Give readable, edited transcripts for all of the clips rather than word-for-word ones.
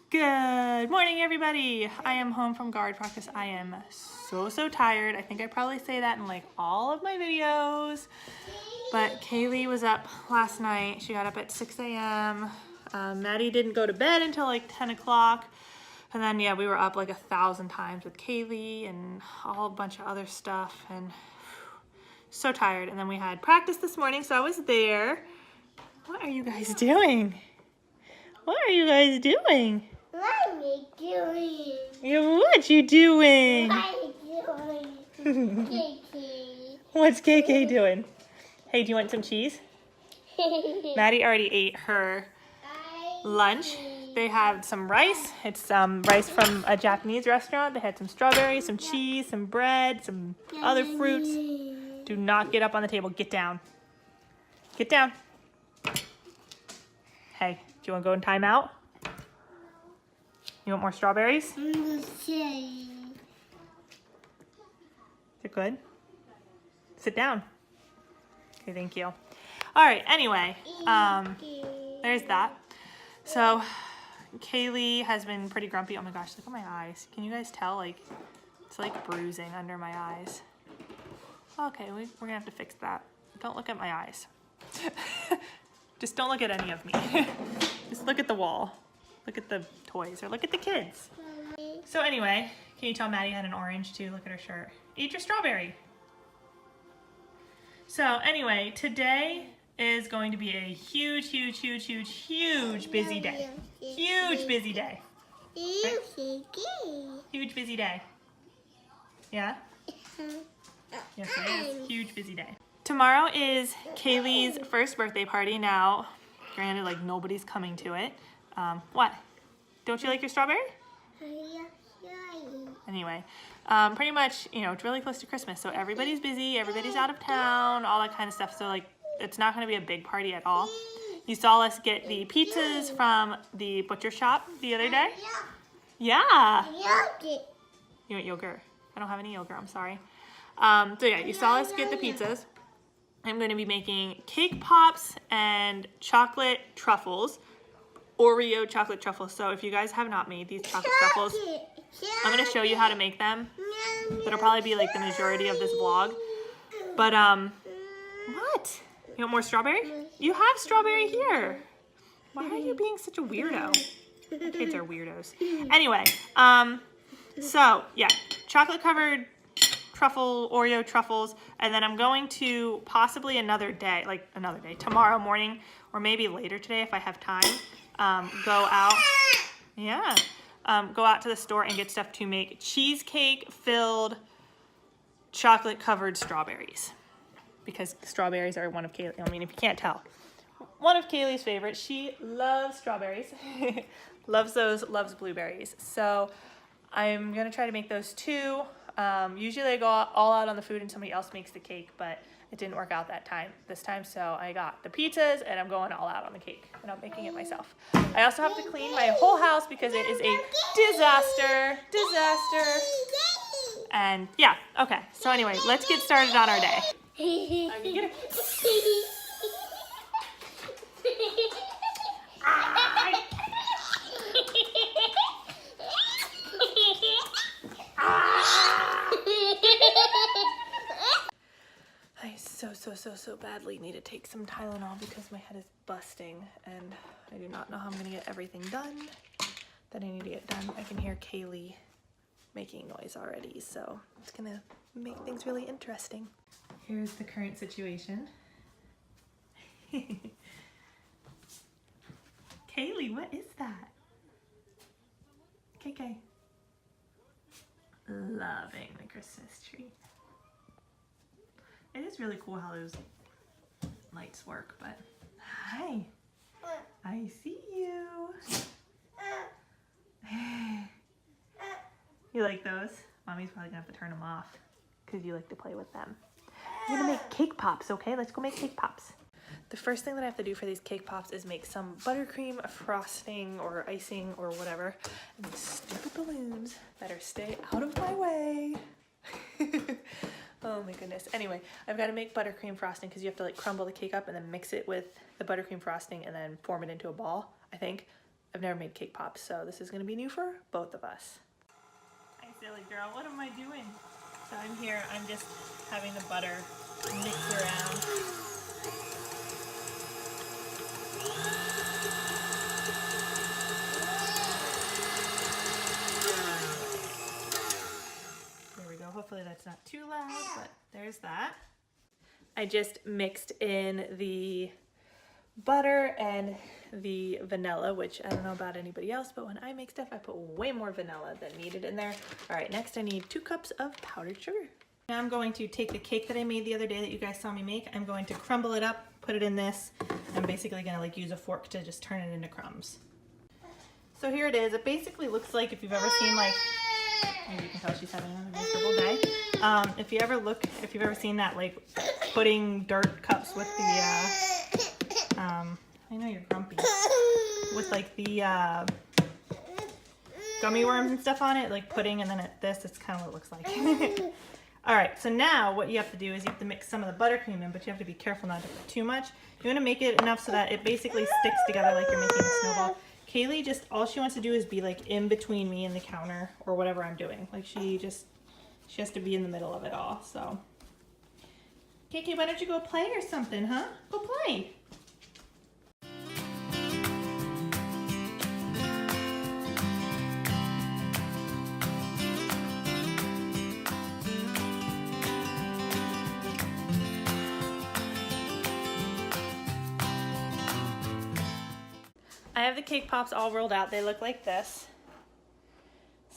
Good morning, everybody. I am home from guard practice. I am so tired. I think I probably say that in like all of my videos. But Kaylee was up last night. She got up at 6 a.m. Maddie didn't go to bed until like 10 o'clock. And then, yeah, we were up like 1,000 times with Kaylee and a whole bunch of other stuff. And so tired. And then we had practice this morning, so I was there. What are you guys doing? What are you guys doing? What are you doing? What you doing? What are you doing? Kiki. What's KK doing? Hey, do you want some cheese? Maddie already ate her lunch. They have some rice. It's rice from a Japanese restaurant. They had some strawberries, some cheese, some bread, some other fruits. Do not get up on the table. Get down. Get down. Hey, do you want to go in timeout? You want more strawberries? Is it good? Sit down. Okay, thank you. All right, anyway, there's that. So Kaylee has been pretty grumpy. Oh my gosh, look at my eyes. Can you guys tell? Like, it's like bruising under my eyes. Okay, we're gonna have to fix that. Don't look at my eyes. Just don't look at any of me. Just look at the wall. Look at the toys, or look at the kids. So anyway, can you tell Maddie had an orange too? Look at her shirt. Eat your strawberry. So anyway, today is going to be a huge busy day. Huge busy day. Right? Huge busy day. Yeah? Yes, it is. Huge busy day. Tomorrow is Kaylee's first birthday party. Now, granted, like nobody's coming to it. What? Don't you like your strawberry? Anyway, pretty much, you know, it's really close to Christmas, so everybody's busy, everybody's out of town, all that kind of stuff. So like, it's not going to be a big party at all. You saw us get the pizzas from the butcher shop the other day. Yeah. You want yogurt? I don't have any yogurt. I'm sorry. So yeah, you saw us get the pizzas. I'm going to be making cake pops and chocolate truffles. Oreo chocolate truffles. So if you guys have not made these chocolate truffles, I'm going to show you how to make them. That'll probably be like the majority of this vlog. But, what? You want more strawberry? You have strawberry here. Why are you being such a weirdo? Kids are weirdos. Anyway, so yeah, chocolate covered truffle, Oreo truffles, and then I'm going to possibly another day, tomorrow morning, or maybe later today if I have time, go out to the store and get stuff to make cheesecake filled chocolate covered strawberries, because strawberries are one of Kaylee, I mean, if you can't tell, one of Kaylee's favorites. She loves strawberries. Loves those, loves blueberries. So I'm gonna try to make those too. Usually I go all out on the food and somebody else makes the cake, but it didn't work out this time, so I got the pizzas and I'm going all out on the cake and I'm making it myself. I also have to clean my whole house because it is a disaster. And yeah, okay, so anyway, let's get started on our day. I so badly need to take some Tylenol because my head is busting and I do not know how I'm gonna get everything done that I need to get done. I can hear Kaylee making noise already, so it's gonna make things really interesting. Here's the current situation. Kaylee, what is that? KK. Loving the Christmas tree. It is really cool how those lights work, but hi. I see you. You like those? Mommy's probably gonna have to turn them off because you like to play with them. I'm gonna make cake pops, okay? Let's go make cake pops. The first thing that I have to do for these cake pops is make some buttercream frosting or icing or whatever. And these stupid balloons better stay out of my way. Oh my goodness. Anyway, I've got to make buttercream frosting because you have to like crumble the cake up and then mix it with the buttercream frosting and then form it into a ball, I think. I've never made cake pops, so this is gonna be new for both of us. Hi, silly girl, what am I doing? So I'm here, I'm just having the butter mix around. There we go, hopefully that's not too loud, but there's that. I just mixed in the butter and the vanilla, which I don't know about anybody else, but when I make stuff, I put way more vanilla than needed in there. All right, next I need 2 cups of powdered sugar. Now I'm going to take the cake that I made the other day that you guys saw me make. I'm going to crumble it up, put it in this. I'm basically gonna like use a fork to just turn it into crumbs. So here it is. It basically looks like, if you've ever seen like, maybe you can tell she's having a miserable day. If you've ever seen that like pudding dirt cups with the, I know you're grumpy, with like the gummy worms and stuff on it, like pudding, and then it's kind of what it looks like. All right, so now what you have to do is you have to mix some of the buttercream in, but you have to be careful not to put too much. You want to make it enough so that it basically sticks together like you're making a snowball. Kaylee, all she wants to do is be like in between me and the counter or whatever I'm doing. Like she has to be in the middle of it all, so. KK, why don't you go play or something, huh? Go play. I have the cake pops all rolled out. They look like this.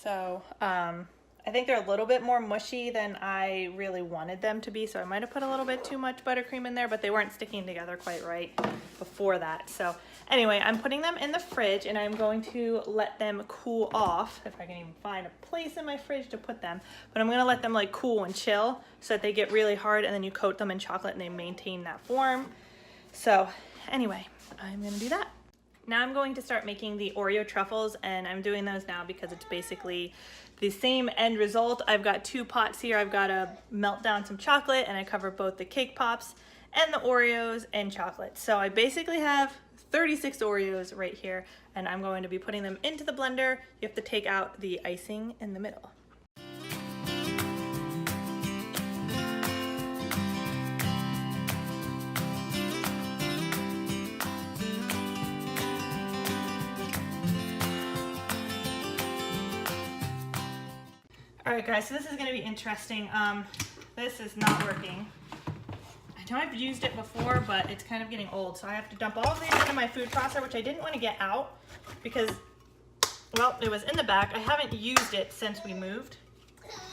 So I think they're a little bit more mushy than I really wanted them to be. So I might have put a little bit too much buttercream in there, but they weren't sticking together quite right before that. So anyway, I'm putting them in the fridge and I'm going to let them cool off, if I can even find a place in my fridge to put them. But I'm gonna let them like cool and chill so that they get really hard, and then you coat them in chocolate and they maintain that form. So anyway, I'm gonna do that. Now I'm going to start making the Oreo truffles, and I'm doing those now because it's basically the same end result. I've got 2 pots here. I've got to melt down some chocolate, and I cover both the cake pops and the Oreos in chocolate. So I basically have 36 Oreos right here, and I'm going to be putting them into the blender. You have to take out the icing in the middle. All right, guys, so this is gonna be interesting. This is not working. I know I've used it before, but it's kind of getting old, so I have to dump all of these into my food processor, which I didn't want to get out because, well, it was in the back. I haven't used it since we moved,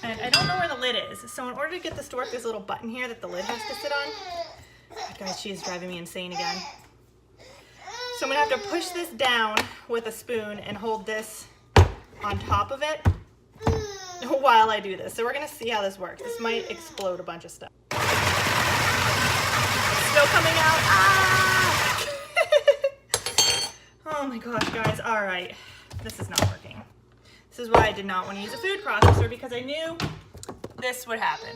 and I don't know where the lid is. So in order to get this to work, there's a little button here that the lid has to sit on. Oh, guys, she is driving me insane again. So I'm gonna have to push this down with a spoon and hold this on top of it while I do this. So we're gonna see how this works. This might explode a bunch of stuff. It's still coming out. Ah! Oh my gosh, guys. All right, this is not working. This is why I did not want to use a food processor, because I knew this would happen.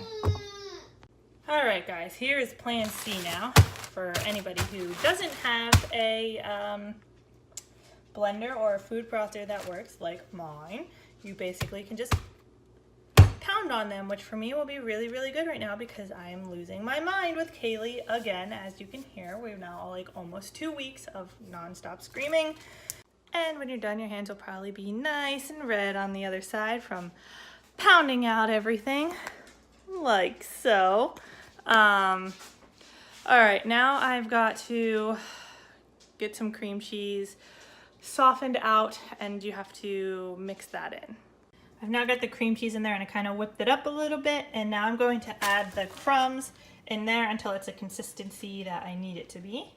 All right, guys, here is plan C now for anybody who doesn't have a blender or a food processor that works like mine. You basically can just pound on them, which for me will be really, really good right now because I am losing my mind with Kaylee again. As you can hear, we're now like almost 2 weeks of nonstop screaming. And when you're done, your hands will probably be nice and red on the other side from pounding out everything like so. All right, now I've got to get some cream cheese softened out, and you have to mix that in. I've now got the cream cheese in there, and I kind of whipped it up a little bit, and now I'm going to add the crumbs in there until it's a consistency that I need it to be.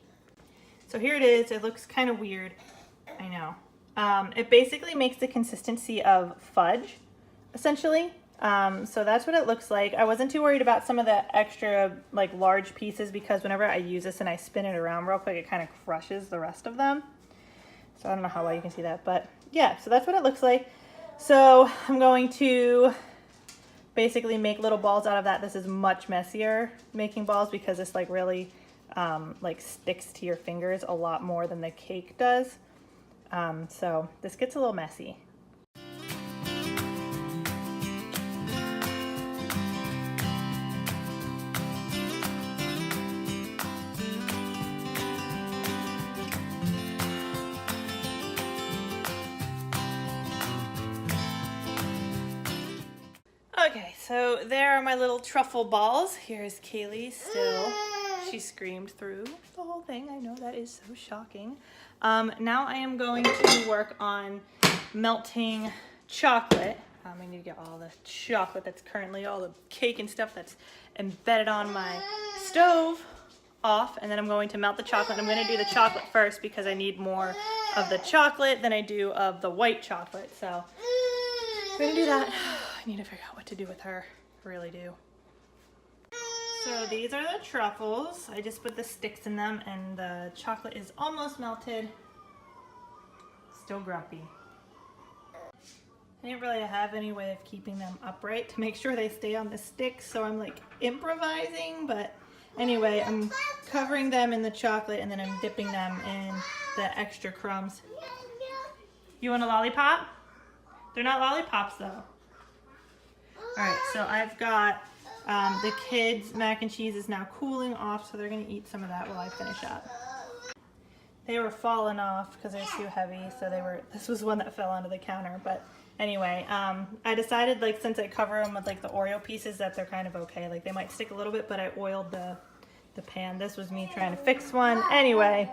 So here it is. It looks kind of weird, I know. It basically makes the consistency of fudge, essentially. So that's what it looks like. I wasn't too worried about some of the extra like large pieces because whenever I use this and I spin it around real quick, it kind of crushes the rest of them. So I don't know how well you can see that, but yeah, so that's what it looks like. So I'm going to basically make little balls out of that. This is much messier making balls because this like really like sticks to your fingers a lot more than the cake does. So this gets a little messy. Okay, so there are my little truffle balls. Here's Kaylee still. She screamed through the whole thing. I know that is so shocking. Now I am going to work on melting chocolate. I need to get all the chocolate that's currently, all the cake and stuff that's embedded on my stove off, and then I'm going to melt the chocolate. I'm going to do the chocolate first because I need more of the chocolate than I do of the white chocolate. So I'm going to do that. I need to figure out what to do with her. I really do. So these are the truffles. I just put the sticks in them and the chocolate is almost melted. Still grumpy. I didn't really have any way of keeping them upright to make sure they stay on the sticks, so I'm like improvising, but anyway, I'm covering them in the chocolate and then I'm dipping them in the extra crumbs. You want a lollipop? They're not lollipops though. Alright, so I've got the kids' mac and cheese is now cooling off, so they're going to eat some of that while I finish up. They were falling off because they're too heavy, so this was one that fell onto the counter, but anyway, I decided, like, since I cover them with like the Oreo pieces, that they're kind of okay. Like, they might stick a little bit, but I oiled the pan. This was me trying to fix one. Anyway,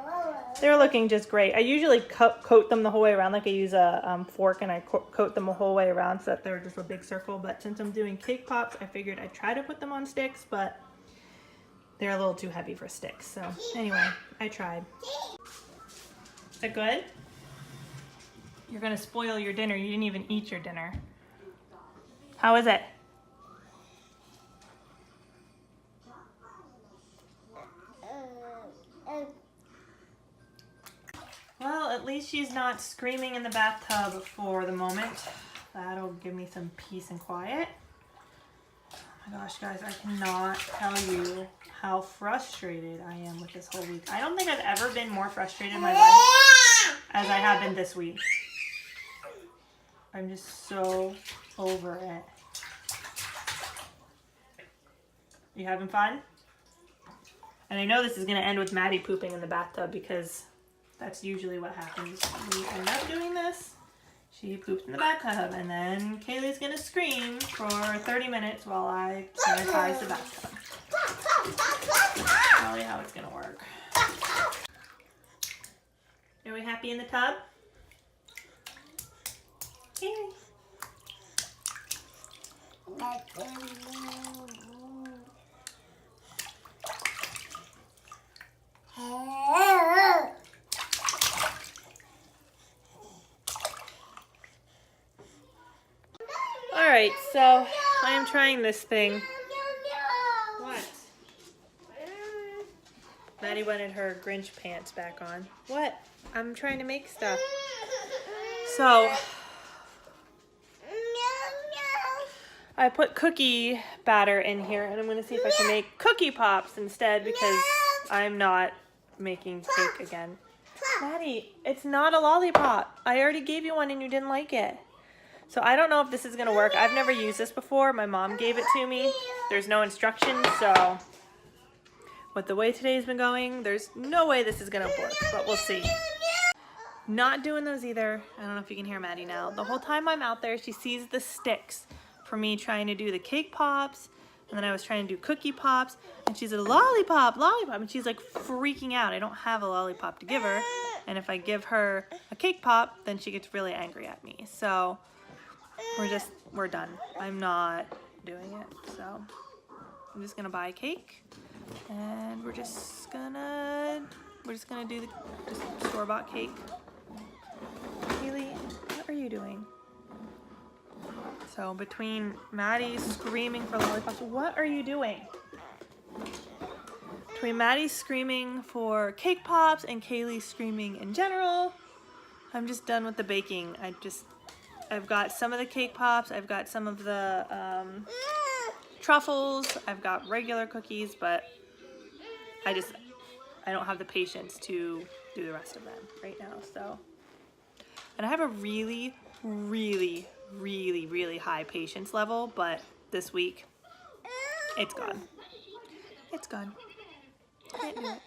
they're looking just great. I usually coat them the whole way around, like I use a fork and I coat them the whole way around so that they're just a big circle. But since I'm doing cake pops, I figured I'd try to put them on sticks, but they're a little too heavy for sticks. So anyway, I tried. Is that good? You're gonna spoil your dinner. You didn't even eat your dinner. How is it? Well, at least she's not screaming in the bathtub for the moment. That'll give me some peace and quiet. Oh my gosh, guys, I cannot tell you how frustrated I am with this whole week. I don't think I've ever been more frustrated in my life as I have been this week. I'm just so over it. You having fun? And I know this is going to end with Maddie pooping in the bathtub because that's usually what happens when we end up doing this. She poops in the bathtub and then Kaylee's going to scream for 30 minutes while I sanitize the bathtub. That's probably how it's going to work. Are we happy in the tub? Kaylee. Alright, so I am trying this thing. What? Maddie wanted her Grinch pants back on. What? I'm trying to make stuff. So I put cookie batter in here and I'm going to see if I can make cookie pops instead because I'm not making cake again. Maddie, it's not a lollipop. I already gave you one and you didn't like it. So I don't know if this is going to work. I've never used this before. My mom gave it to me. There's no instructions, so with the way today's been going, there's no way this is going to work, but we'll see. Not doing those either. I don't know if you can hear Maddie now. The whole time I'm out there, she sees the sticks for me trying to do the cake pops, and then I was trying to do cookie pops, and she's a lollipop, and she's like freaking out. I don't have a lollipop to give her, and if I give her a cake pop, then she gets really angry at me. So we're done. I'm not doing it. So I'm just gonna buy a cake, and we're just gonna do the store-bought cake. Kaylee, what are you doing? So between Maddie screaming for lollipops, what are you doing? Between Maddie screaming for cake pops and Kaylee screaming in general, I'm just done with the baking. I've got some of the cake pops, I've got some of the truffles, I've got regular cookies, but I don't have the patience to do the rest of them right now, so And I have a really, really, really, really high patience level, but this week, it's gone. It's gone. Can't do it.